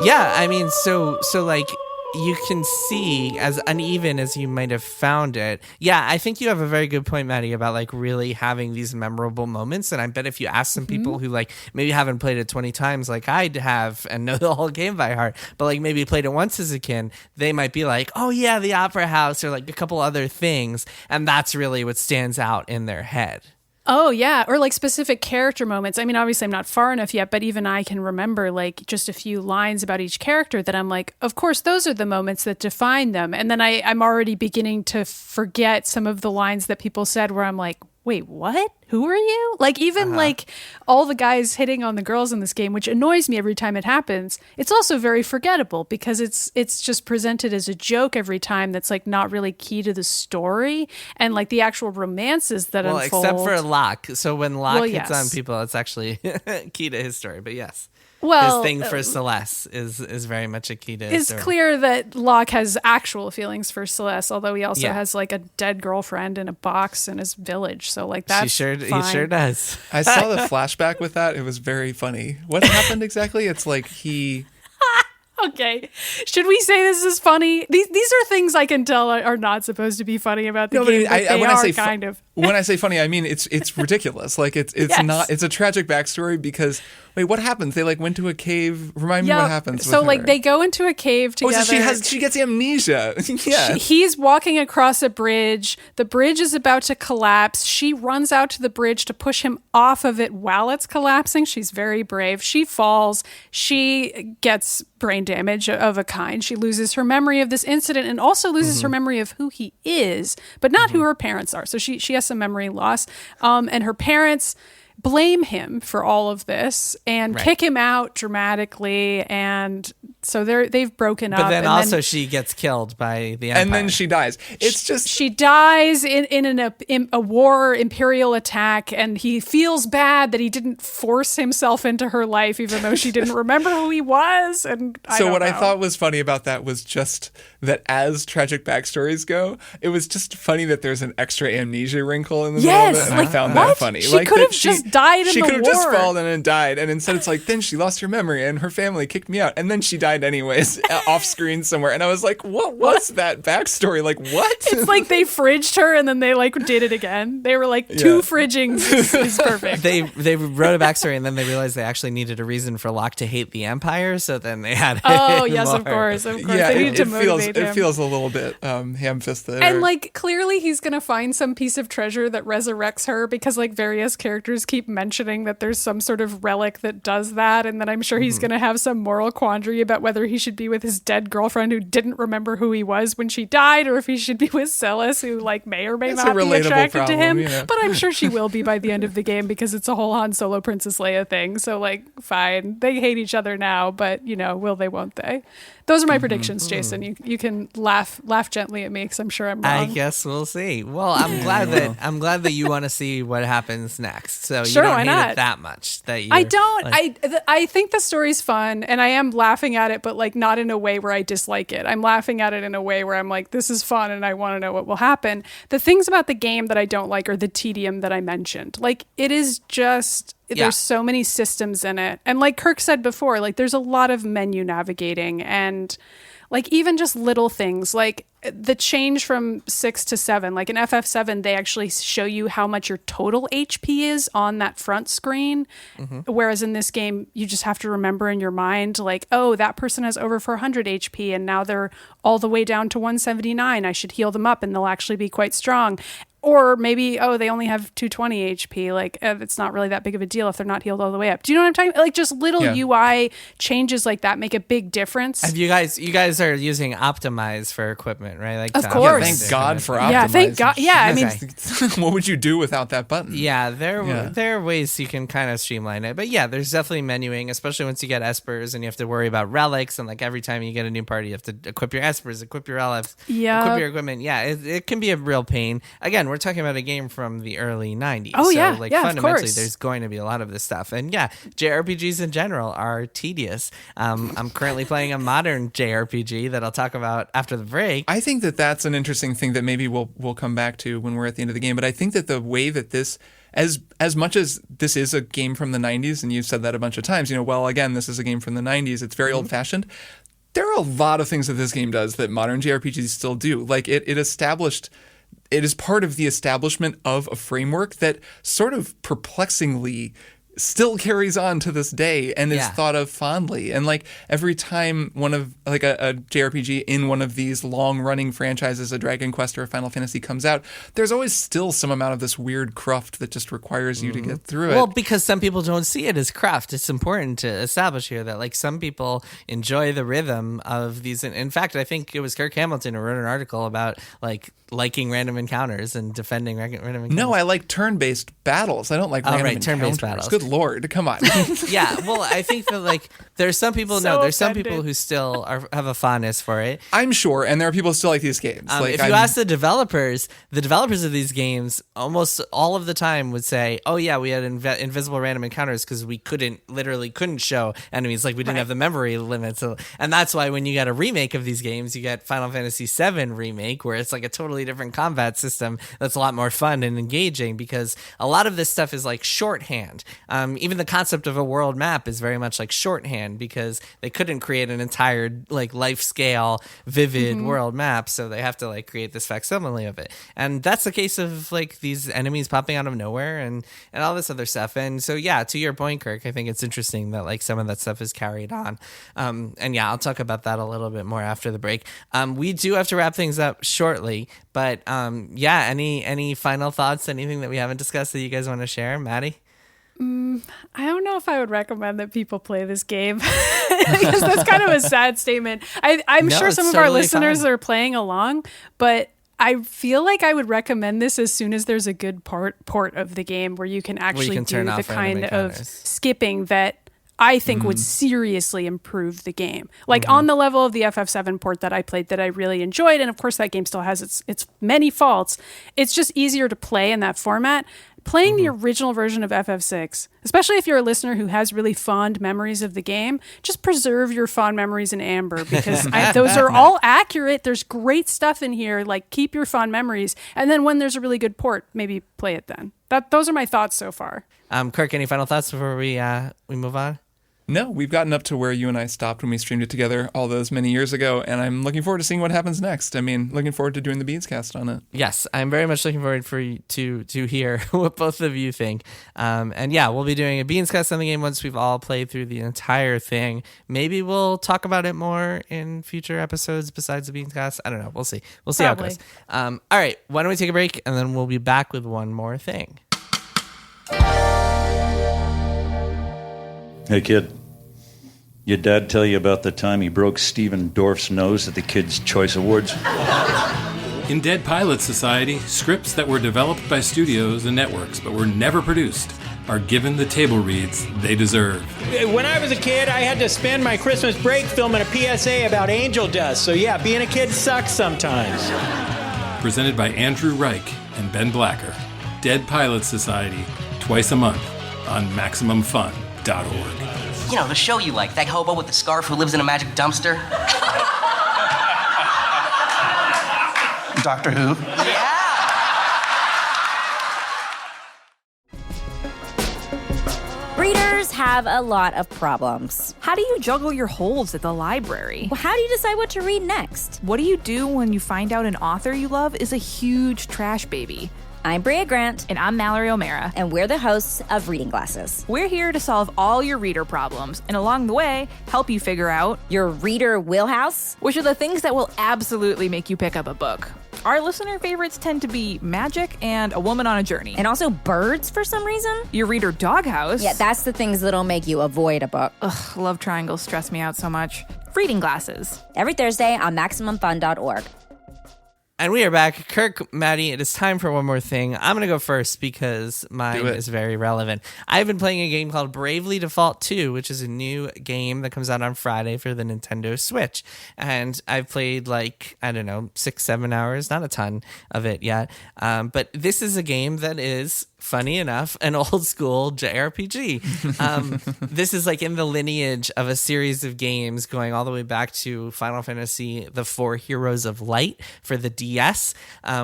Yeah, I mean, so like, you can see, as uneven as you might have found it. Yeah, I think you have a very good point, Maddie, about, like, really having these memorable moments. And I bet if you ask some people who, like, maybe haven't played it 20 times like I'd have and know the whole game by heart, but, like, maybe played it once as a kid, they might be like, oh yeah, the Opera House, or, like, a couple other things. And that's really what stands out in their head. Oh, yeah. Or, like, specific character moments. I mean, obviously I'm not far enough yet, but even I can remember, like, just a few lines about each character that I'm like, of course, those are the moments that define them. And then I'm already beginning to forget some of the lines that people said where I'm like, wait, what? Who are you? Like, even like all the guys hitting on the girls in this game, which annoys me every time it happens. It's also very forgettable because it's just presented as a joke every time that's, like, not really key to the story and, like, the actual romances that unfold. Except for Locke. So when Locke hits on people, it's actually key to his story. But yes. Well, his thing for Celes is very much a key to his story. It's clear that Locke has actual feelings for Celes, although he also has, like, a dead girlfriend in a box in his village. So, like, that's he sure does. I saw the flashback with that. It was very funny. What happened exactly? It's like he... Okay. Should we say this is funny? These are things I can tell are not supposed to be funny about the game, but they are kind of. When I say funny, I mean it's ridiculous. Like, it's not. It's a tragic backstory because wait, what happens? They, like, went to a cave. Remind me what happens. So, with like, her. they go into a cave together. Oh, so she gets amnesia. Yeah. He's walking across a bridge. The bridge is about to collapse. She runs out to the bridge to push him off of it while it's collapsing. She's very brave. She falls. She gets brain damage of a kind. She loses her memory of this incident and also loses her memory of who he is, but not who her parents are. So she has some memory loss. And her parents blame him for all of this and kick him out dramatically, and so they've broken up. But then also she gets killed by the Empire. And then she dies. It's just she dies in a war imperial attack, and he feels bad that he didn't force himself into her life, even though she didn't remember who he was. And I thought was funny about that was just that as tragic backstories go, it was just funny that there's an extra amnesia wrinkle in the middle of it, and I found that funny. She could have just died in the war. She could have just fallen and died, and instead it's like, then she lost her memory and her family kicked me out, and then she died anyways off screen somewhere. And I was like, what was that backstory? Like, what? It's like they fridged her and then they, like, did it again. They were like, two fridgings is perfect. They wrote a backstory and then they realized they actually needed a reason for Locke to hate the Empire, so then they had Oh, yes, more. Of course. Yeah, they needed to motivate him. It feels a little bit ham-fisted. And, like, clearly he's going to find some piece of treasure that resurrects her because, like, various characters keep mentioning that there's some sort of relic that does that, and then I'm sure he's going to have some moral quandary about whether he should be with his dead girlfriend who didn't remember who he was when she died, or if he should be with Celes, who, like, may or may not be attracted to him. Yeah. But I'm sure she will be by the end of the game because it's a whole Han Solo Princess Leia thing. So, like, fine. They hate each other now, but, you know, will they, won't they? Those are my predictions, Jason. You can laugh gently at me because I'm sure I'm wrong. I guess we'll see. Well, I'm glad that you want to see what happens next. So So Sure, you don't why hate not? it that much that you. I don't. I think the story's fun, and I am laughing at it, but like not in a way where I dislike it. I'm laughing at it in a way where I'm like, this is fun, and I want to know what will happen. The things about the game that I don't like are the tedium that I mentioned. Like, it is just. There's so many systems in it. And like Kirk said before, like there's a lot of menu navigating and like even just little things like the change from 6 to 7. Like in FF7, they actually show you how much your total HP is on that front screen. Whereas in this game, you just have to remember in your mind, like, oh, that person has over 400 HP and now they're all the way down to 179. I should heal them up and they'll actually be quite strong. Or maybe, oh, they only have 220 HP. Like, it's not really that big of a deal if they're not healed all the way up. Do you know what I'm talking about? Like, just little UI changes like that make a big difference. Have you guys are using Optimize for equipment, right? Like, of course. Yeah, thank God for Optimize. Yeah, thank God. Yeah, I mean, what would you do without that button? Yeah, there are ways you can kind of streamline it. But yeah, there's definitely menuing, especially once you get espers and you have to worry about relics. And like every time you get a new party, you have to equip your espers, equip your relics, equip your equipment. Yeah, it can be a real pain. Again, we're talking about a game from the early 90s. Oh, so, yeah. like, Yeah, fundamentally, there's going to be a lot of this stuff. And yeah, JRPGs in general are tedious. I'm currently playing a modern JRPG that I'll talk about after the break. I think that that's an interesting thing that maybe we'll come back to when we're at the end of the game. But I think that the way that this, as much as this is a game from the 90s, and you've said that a bunch of times, well, again, this is a game from the 90s. It's very old-fashioned. There are a lot of things that this game does that modern JRPGs still do. Like, it established... It is part of the establishment of a framework that sort of perplexingly still carries on to this day and is thought of fondly. And like every time one of like a JRPG in one of these long running franchises, a Dragon Quest or a Final Fantasy comes out, there's always still some amount of this weird cruft that just requires you to get through it. Well, because some people don't see it as craft. It's important to establish here that like some people enjoy the rhythm of these. In fact, I think it was Kirk Hamilton who wrote an article about like liking random encounters and defending random encounters. No, I like turn-based battles. I don't like random encounters. Turn-based battles. Good Lord, come on. Yeah, well, I think that like there's some people. There's some people who still have a fondness for it. I'm sure, and there are people who still like these games. If you ask the developers of these games, almost all of the time would say, "Oh yeah, we had invisible random encounters because we literally couldn't show enemies. Like we didn't have the memory limits." And that's why when you get a remake of these games, you get Final Fantasy VII remake, where it's like a totally different combat system that's a lot more fun and engaging because a lot of this stuff is like shorthand. Even the concept of a world map is very much like shorthand because they couldn't create an entire like life scale vivid world map, so they have to like create this facsimile of it. And that's the case of like these enemies popping out of nowhere and all this other stuff. And so yeah, to your point, Kirk, I think it's interesting that like some of that stuff is carried on. And yeah, I'll talk about that a little bit more after the break. We do have to wrap things up shortly, but yeah, any final thoughts, anything that we haven't discussed that you guys want to share? Maddie? I don't know if I would recommend that people play this game because that's kind of a sad statement. I'm sure some of our listeners are playing along, but I feel like I would recommend this as soon as there's a good port of the game where you can actually do the kind of skipping that I think would seriously improve the game. Like on the level of the FF7 port that I played that I really enjoyed, and of course that game still has its many faults, it's just easier to play in that format. Playing the original version of FF6, especially if you're a listener who has really fond memories of the game, just preserve your fond memories in Amber because those are all accurate. There's great stuff in here. Like, keep your fond memories. And then when there's a really good port, maybe play it then. Those are my thoughts so far. Kirk, any final thoughts before we move on? No, we've gotten up to where you and I stopped when we streamed it together all those many years ago, and I'm looking forward to seeing what happens next. I mean, looking forward to doing the Beanscast on it. Yes, I'm very much looking forward for you to hear what both of you think. And yeah, we'll be doing a Beanscast on the game once we've all played through the entire thing. Maybe we'll talk about it more in future episodes besides the Beanscast. I don't know. We'll see. We'll see how it goes. All right, why don't we take a break, and then we'll be back with one more thing. Hey, kid. Your dad tell you about the time he broke Stephen Dorff's nose at the Kids' Choice Awards? In Dead Pilot Society, scripts that were developed by studios and networks but were never produced are given the table reads they deserve. When I was a kid, I had to spend my Christmas break filming a PSA about angel dust. So yeah, being a kid sucks sometimes. Presented by Andrew Reich and Ben Blacker. Dead Pilot Society, twice a month on MaximumFun.org. You know, the show you like, that hobo with the scarf who lives in a magic dumpster. Doctor Who? Yeah. Readers have a lot of problems. How do you juggle your holds at the library? Well, how do you decide what to read next? What do you do when you find out an author you love is a huge trash baby? I'm Brea Grant. And I'm Mallory O'Mara. And we're the hosts of Reading Glasses. We're here to solve all your reader problems, and along the way, help you figure out your reader wheelhouse, which are the things that will absolutely make you pick up a book. Our listener favorites tend to be magic and a woman on a journey. And also birds for some reason. Your reader doghouse. Yeah, that's the things that'll make you avoid a book. Ugh, love triangles stress me out so much. Reading Glasses. Every Thursday on MaximumFun.org. And we are back. Kirk, Maddy, it is time for one more thing. I'm going to go first because mine is very relevant. I've been playing a game called Bravely Default 2, which is a new game that comes out on Friday for the Nintendo Switch. And I've played 6-7 hours, not a ton of it yet. But this is a game that is, funny enough, an old school JRPG. This is in the lineage of a series of games going all the way back to Final Fantasy The Four Heroes of Light for the DS,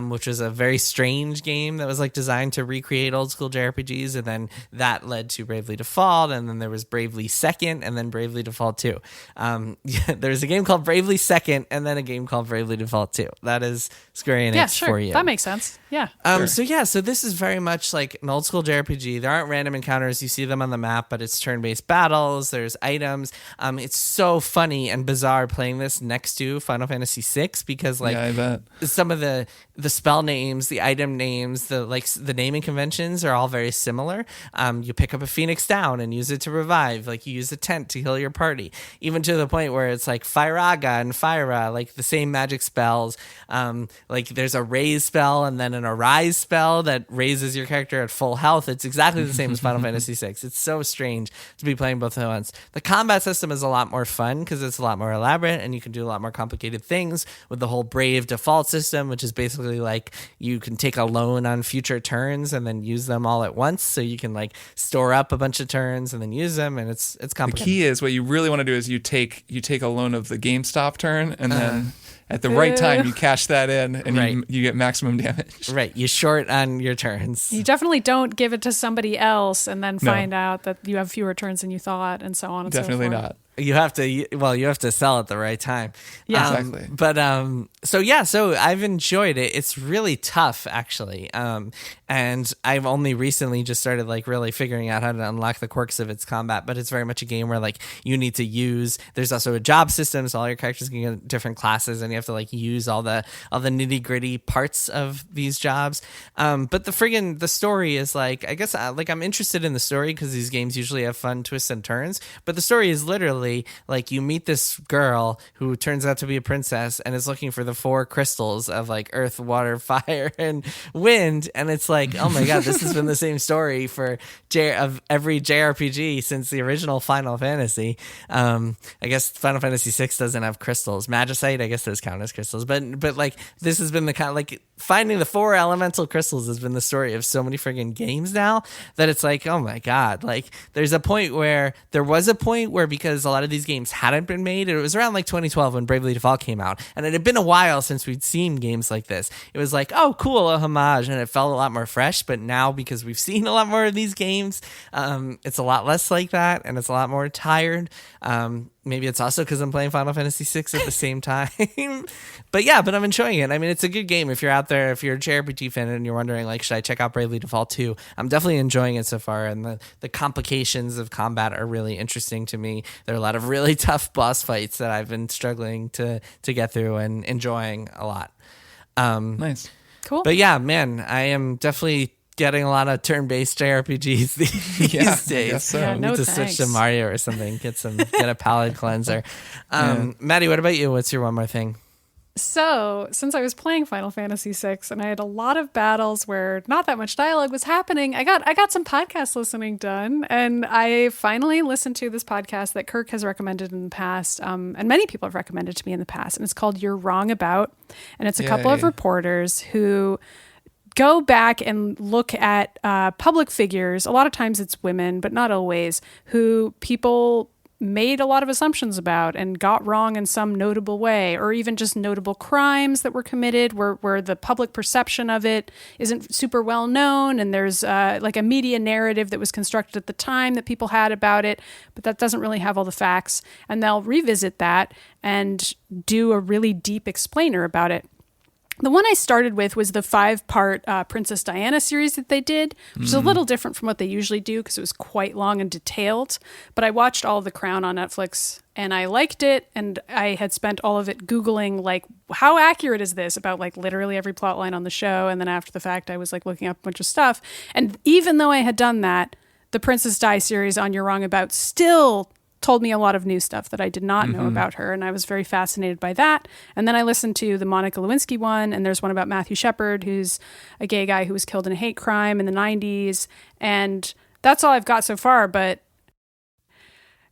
which was a very strange game that was designed to recreate old school JRPGs, and then that led to Bravely Default, and then there was Bravely Second, and then Bravely Default 2. There's a game called Bravely Second, and then a game called Bravely Default 2. That is Square Enix for you. That makes sense. Yeah. So this is very much like an old school JRPG. There aren't random encounters. You see them on the map, but it's turn-based battles. There's items. It's so funny and bizarre playing this next to Final Fantasy VI because I bet. Some of the spell names, the item names, the naming conventions are all very similar. You pick up a Phoenix Down and use it to revive. You use a tent to heal your party. Even to the point where it's Firaga and Fyra, the same magic spells. There's a raise spell and then an arise spell that raises your character at full health. It's exactly the same as Final Fantasy VI. It's so strange to be playing both at once. The combat system is a lot more fun because it's a lot more elaborate and you can do a lot more complicated things with the whole Brave default system, which is basically you can take a loan on future turns and then use them all at once. So you can store up a bunch of turns and then use them, and it's complicated. The key is what you really want to do is you take a loan of the GameStop turn and then at the right time you cash that in and you get maximum damage. Right. You short on your turns. You definitely don't give it to somebody else and then find out that you have fewer turns than you thought and so on and Definitely so forth. not. You have to sell at the right time. Yeah. Exactly. But so I've enjoyed it. It's really tough actually. And I've only recently just started really figuring out how to unlock the quirks of its combat, but it's very much a game where you need to there's also a job system, so all your characters can get different classes and you have to use all the nitty-gritty parts of these jobs. But the story is I guess I'm interested in the story because these games usually have fun twists and turns, but the story is literally you meet this girl who turns out to be a princess and is looking for the 4 crystals of earth, water, fire, and wind, and it's oh my god, this has been the same story of every JRPG since the original Final Fantasy. I guess Final Fantasy VI doesn't have crystals. Magicite, I guess, does count as crystals, but this has been the kind of finding the 4 elemental crystals has been the story of so many friggin' games now that it's oh my god, there was a point where because a lot of these games hadn't been made, it was around 2012 when Bravely Default came out, and it had been a while since we'd seen games like this. It was oh cool, a homage, and it felt a lot more fresh. But now, because we've seen a lot more of these games, it's a lot less like that, and it's a lot more tired. Maybe it's also because I'm playing Final Fantasy VI at the same time. but I'm enjoying it. I mean, it's a good game if you're out there, if you're a JRPG fan and you're wondering, should I check out Bravely Default 2? I'm definitely enjoying it so far, and the complications of combat are really interesting to me. There are a lot of really tough boss fights that I've been struggling to get through and enjoying a lot. Nice. Cool. But yeah, man, I am definitely getting a lot of turn-based JRPGs these days. I guess so. Yeah, Need to switch to Mario or something. Get a palate cleanser. Maddy, what about you? What's your one more thing? So, since I was playing Final Fantasy VI and I had a lot of battles where not that much dialogue was happening, I got some podcast listening done, and I finally listened to this podcast that Kirk has recommended in the past, and many people have recommended to me in the past, and it's called You're Wrong About, and it's a couple of reporters who go back and look at public figures. A lot of times it's women, but not always, who people made a lot of assumptions about and got wrong in some notable way, or even just notable crimes that were committed where the public perception of it isn't super well known, and there's like a media narrative that was constructed at the time that people had about it, but that doesn't really have all the facts, and they'll revisit that and do a really deep explainer about it. The one I started with was the 5-part Princess Diana series that they did, which is a little different from what they usually do because it was quite long and detailed. But I watched all of The Crown on Netflix and I liked it. And I had spent all of it Googling, like, how accurate is this about like literally every plot line on the show. And then after the fact, I was like looking up a bunch of stuff. And even though I had done that, the Princess Di series on You're Wrong About still told me a lot of new stuff that I did not know about her, and I was very fascinated by that. And then I listened to the Monica Lewinsky one, and there's one about Matthew Shepard, who's a gay guy who was killed in a hate crime in the 90s, and that's all I've got so far. But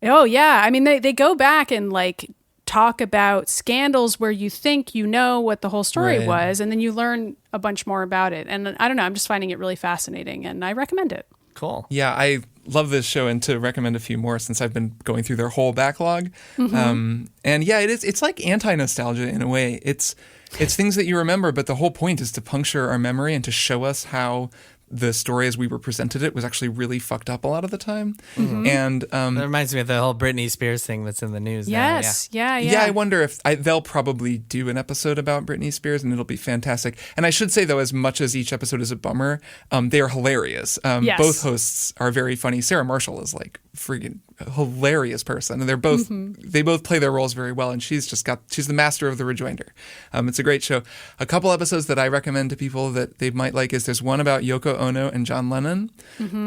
oh yeah, I mean they go back and like talk about scandals where you think you know what the whole story was, and then you learn a bunch more about it. And I don't know, I'm just finding it really fascinating, and I recommend it. Cool. Yeah, I love this show, and to recommend a few more since I've been going through their whole backlog. And yeah, it's like anti-nostalgia in a way. It's things that you remember, but the whole point is to puncture our memory and to show us how the story as we were presented it was actually really fucked up a lot of the time. And that reminds me of the whole Britney Spears thing that's in the news yes now. Yeah, I wonder if they'll probably do an episode about Britney Spears, and it'll be fantastic. And I should say, though, as much as each episode is a bummer, they are hilarious. Both hosts are very funny. Sarah Marshall is like freaking hilarious person, and they're both they both play their roles very well, and she's the master of the rejoinder. It's a great show. A couple episodes that I recommend to people that they might like is there's one about Yoko Ono and John Lennon,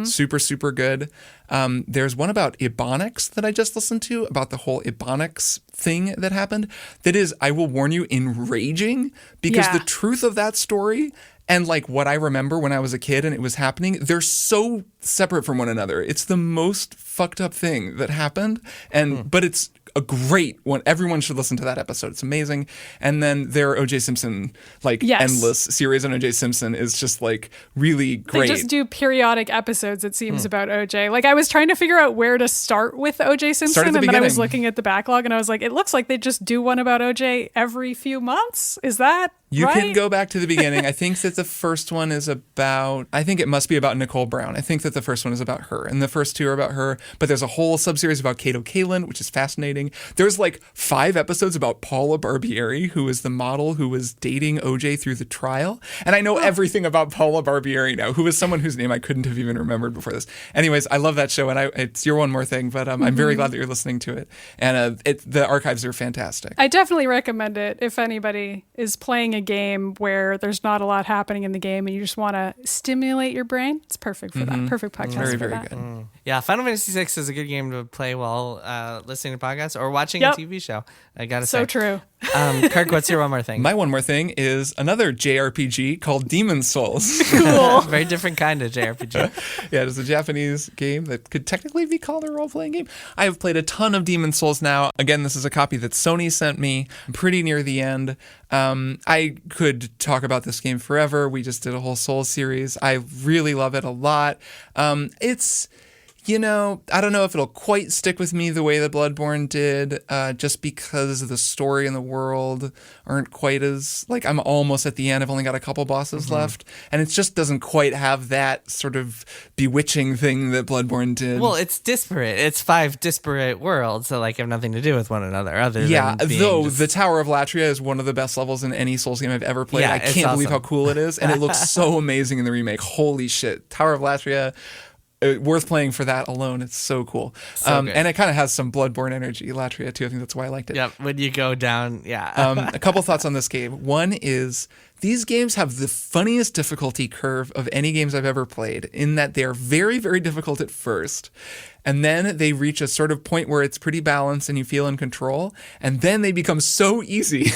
super good. There's one about Ebonics that I just listened to, about the whole Ebonics thing that happened, that is, I will warn you, enraging, because the truth of that story and like what I remember when I was a kid and it was happening, they're so separate from one another. It's the most fucked up thing that happened, but it's a great one. Everyone should listen to that episode. It's amazing. And then their O.J. Simpson, endless series on O.J. Simpson is just like really great. They just do periodic episodes, it seems, about O.J. Like I was trying to figure out where to start with O.J. Simpson, and then I was looking at the backlog and I was like, it looks like they just do one about O.J. every few months. Is that You right? can go back to the beginning. I think that the first one is I think it must be about Nicole Brown. I think that the first one is about her, and the first two are about her, but there's a whole subseries about Kato Kaelin, which is fascinating. There's like 5 episodes about Paula Barbieri, who is the model who was dating OJ through the trial. And I know everything about Paula Barbieri now, who is someone whose name I couldn't have even remembered before this. Anyways, I love that show, and it's your one more thing, but I'm very glad that you're listening to it. And the archives are fantastic. I definitely recommend it if anybody is playing a game where there's not a lot happening in the game and you just want to stimulate your brain. It's perfect for that. Perfect podcast very, for very that. good. Yeah, Final Fantasy VI is a good game to play while listening to podcasts or watching a TV show. I gotta say. So true. Kirk, what's your one more thing? My one more thing is another JRPG called Demon's Souls. Cool. Very different kind of JRPG. Yeah, it's a Japanese game that could technically be called a role-playing game. I have played a ton of Demon's Souls now. Again, this is a copy that Sony sent me pretty near the end. I could talk about this game forever. We just did a whole Souls series. I really love it a lot. It's... I don't know if it'll quite stick with me the way that Bloodborne did, just because the story and the world aren't quite as, I'm almost at the end. I've only got a couple bosses left, and it just doesn't quite have that sort of bewitching thing that Bloodborne did. Well, it's disparate. It's 5 disparate worlds that, have nothing to do with one another other than though the Tower of Latria is one of the best levels in any Souls game I've ever played. Yeah, I can't believe how cool it is, and it looks so amazing in the remake. Holy shit. Tower of Latria... worth playing for that alone. It's so cool. And it kind of has some Bloodborne energy, Latria, too. I think that's why I liked it. Yep, when you go down, yeah. A couple thoughts on this game. One is these games have the funniest difficulty curve of any games I've ever played, in that they're very, very difficult at first. And then they reach a sort of point where it's pretty balanced and you feel in control. And then they become so easy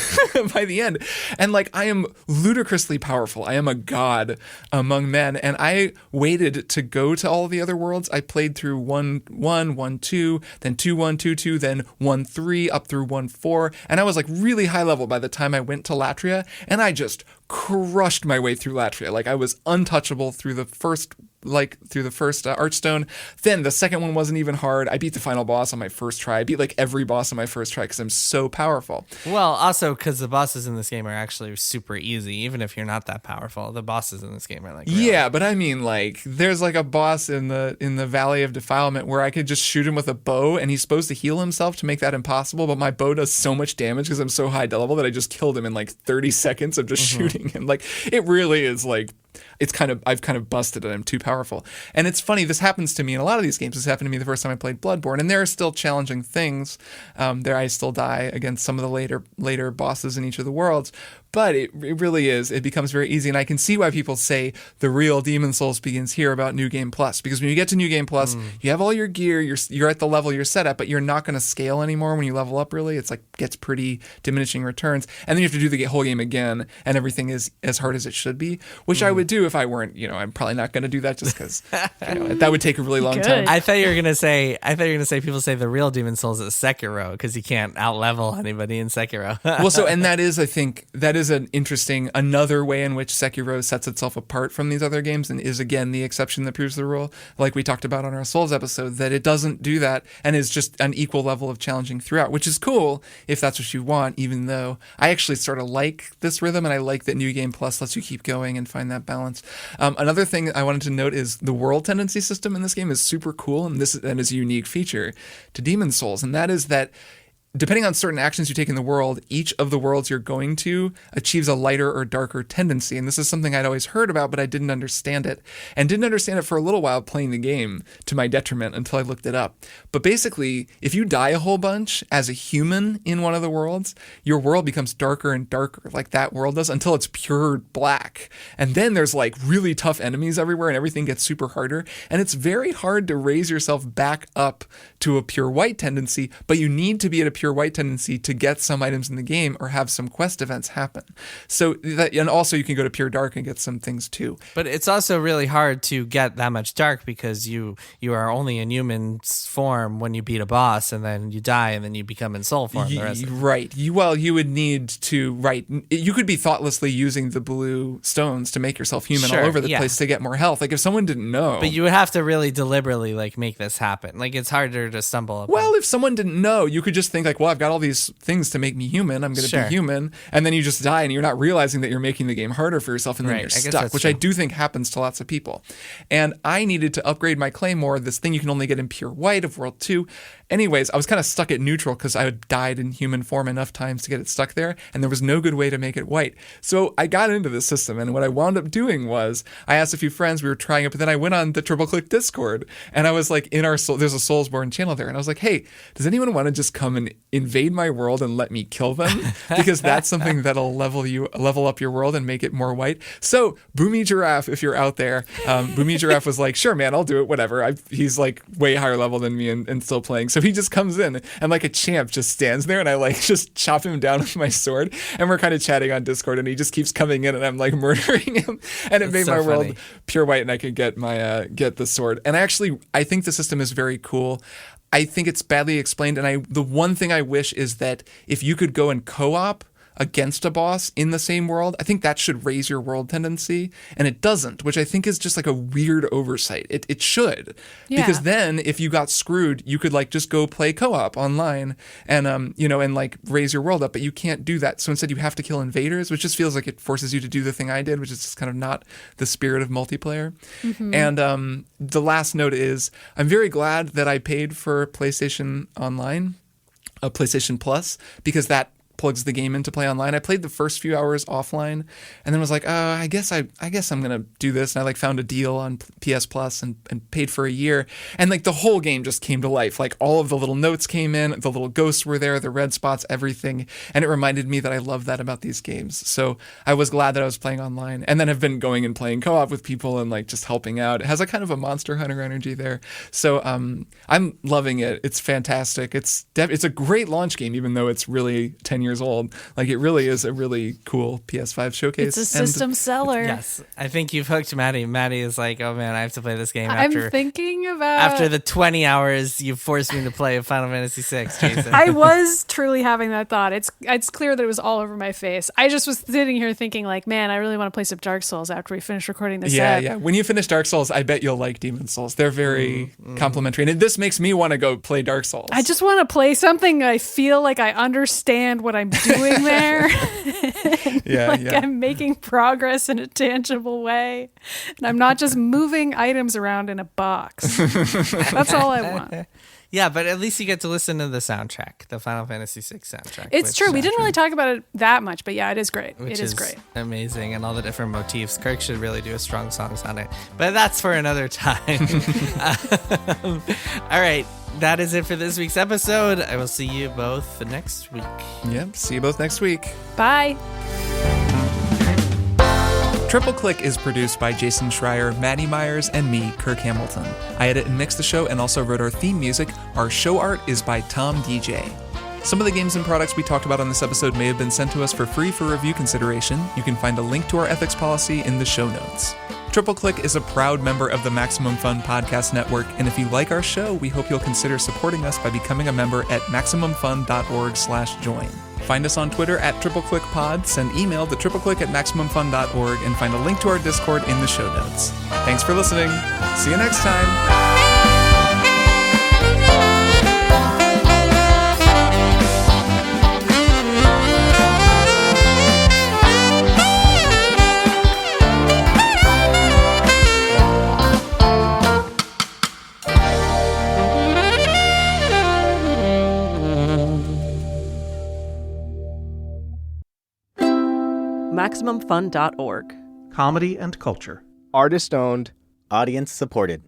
by the end. And I am ludicrously powerful. I am a god among men. And I waited to go to all the other worlds. I played through 1-1, 1-2, then 2-1, 2-2, then 1-3, up through 1-4. And I was really high level by the time I went to Latria. And I just crushed my way through Latria. Like I was untouchable through the first Archstone. Then the second one wasn't even hard. I beat the final boss on my first try. I beat like every boss on my first try because I'm so powerful. Well, also because the bosses in this game are actually super easy, even if you're not that powerful. The bosses in this game are like really... Yeah, but I mean, like there's like a boss in the Valley of Defilement where I could just shoot him with a bow, and he's supposed to heal himself to make that impossible. But my bow does so much damage because I'm so high level that I just killed him in like 30 seconds of just shooting him. Like it really is like. I've kind of busted it. I'm too powerful. And it's funny, this happens to me in a lot of these games. This happened to me the first time I played Bloodborne, and there are still challenging things. There I still die against some of the later bosses in each of the worlds. But it really is. It becomes very easy. And I can see why people say the real Demon Souls begins here about New Game Plus. Because when you get to New Game Plus, you have all your gear, you're at the level you're set at, but you're not going to scale anymore when you level up, really. It's like gets pretty diminishing returns. And then you have to do the whole game again, and everything is as hard as it should be, which I would do if I weren't, I'm probably not going to do that just because that would take a really long time. I thought you were gonna say people say the real Demon Souls is Sekiro because you can't out level anybody in Sekiro. Well, so and that is, I think, that is an interesting another way in which Sekiro sets itself apart from these other games and is again the exception that proves the rule. Like we talked about on our Souls episode, that it doesn't do that and is just an equal level of challenging throughout, which is cool if that's what you want. Even though I actually sort of like this rhythm and I like that New Game Plus lets you keep going and find that balance. Another thing I wanted to note is the world tendency system in this game is super cool, and this is a unique feature to Demon Souls, and that is that depending on certain actions you take in the world, each of the worlds you're going to achieves a lighter or darker tendency. And this is something I'd always heard about, but I didn't understand it. And didn't understand it for a little while playing the game, to my detriment, until I looked it up. But basically, if you die a whole bunch as a human in one of the worlds, your world becomes darker and darker, like that world does, until it's pure black. And then there's like really tough enemies everywhere and everything gets super harder. And it's very hard to raise yourself back up to a pure white tendency, but you need to be at a pure white tendency to get some items in the game or have some quest events happen. So that, and also you can go to pure dark and get some things too. But it's also really hard to get that much dark because you are only in human form when you beat a boss, and then you die, and then you become in soul form the rest of the time. Right. You would need to, you could be thoughtlessly using the blue stones to make yourself human all over the place to get more health. Like if someone didn't know. But you would have to really deliberately like make this happen. Like it's harder to stumble upon. Well, if someone didn't know, you could just think like, well, I've got all these things to make me human. I'm going to be human. And then you just die and you're not realizing that you're making the game harder for yourself, and then you're stuck, which I do think happens to lots of people. And I needed to upgrade my claymore, this thing you can only get in pure white of World 2. Anyways, I was kind of stuck at neutral because I had died in human form enough times to get it stuck there, and there was no good way to make it white. So I got into this system, and what I wound up doing was I asked a few friends, we were trying it, but then I went on the Triple Click Discord, and I was like, there's a Soulsborne channel there, and I was like, hey, does anyone want to just come and invade my world and let me kill them? Because that's something that'll level up your world and make it more white. So Boomy Giraffe, if you're out there, Boomy Giraffe was like, sure, man, I'll do it, whatever. He's like way higher level than me and still playing. So he just comes in and like a champ just stands there, and I like just chop him down with my sword, and we're kind of chatting on Discord, and he just keeps coming in and I'm like murdering him, and it made my world pure white, and I could get my get the sword. And I think the system is very cool. I think it's badly explained, and the one thing I wish is that if you could go and co-op against a boss in the same world, I think that should raise your world tendency, and it doesn't, which I think is just like a weird oversight. It should, because then if you got screwed, you could like just go play co-op online and and like raise your world up, but you can't do that. So instead you have to kill invaders, which just feels like it forces you to do the thing I did, which is just kind of not the spirit of multiplayer. Mm-hmm. And the last note is I'm very glad that I paid for PlayStation Online, PlayStation Plus, because that plugs the game into play online. I played the first few hours offline and then was like, I guess I'm gonna do this. And I like found a deal on PS Plus and paid for a year, and like the whole game just came to life. Like all of the little notes came in, the little ghosts were there, the red spots, everything, and it reminded me that I love that about these games. So I was glad that I was playing online, and then have been going and playing co-op with people and like just helping out. It has a kind of a Monster Hunter energy there. So I'm loving it. It's fantastic. It's a great launch game, even though it's really 10 years years old. Like, it really is a really cool PS5 showcase. It's a system seller. Yes, I think you've hooked Maddie. Maddie is like, oh man, I have to play this game I'm thinking about after the 20 hours you forced me to play Final Fantasy VI, Jason. I was truly having that thought. It's clear that it was all over my face. I just was sitting here thinking like, man, I really want to play some Dark Souls after we finish recording this. Yeah. When you finish Dark Souls, I bet you'll like Demon Souls. They're very complimentary, and this makes me want to go play Dark Souls. I just want to play something I feel like I understand what I'm doing there. I'm making progress in a tangible way. And I'm not just moving items around in a box. That's all I want. Yeah, but at least you get to listen to the soundtrack, the Final Fantasy VI soundtrack. It's true. We didn't really talk about it that much, but yeah, it is great. It is great. Amazing. And all the different motifs. Kirk should really do a strong songs on it. But that's for another time. All right. That is it for this week's episode. I will see you both next week. Yep. See you both next week. Bye. Triple Click is produced by Jason Schreier, Maddie Myers, and me, Kirk Hamilton. I edit and mix the show and also wrote our theme music. Our show art is by Tom DJ. Some of the games and products we talked about on this episode may have been sent to us for free for review consideration. You can find a link to our ethics policy in the show notes. Triple Click is a proud member of the Maximum Fun Podcast Network, and if you like our show, we hope you'll consider supporting us by becoming a member at MaximumFun.org/join. Find us on Twitter at TripleClickPod, send email to tripleclick@MaximumFun.org, and find a link to our Discord in the show notes. Thanks for listening. See you next time. MaximumFun.org. Comedy and culture. Artist owned. Audience supported.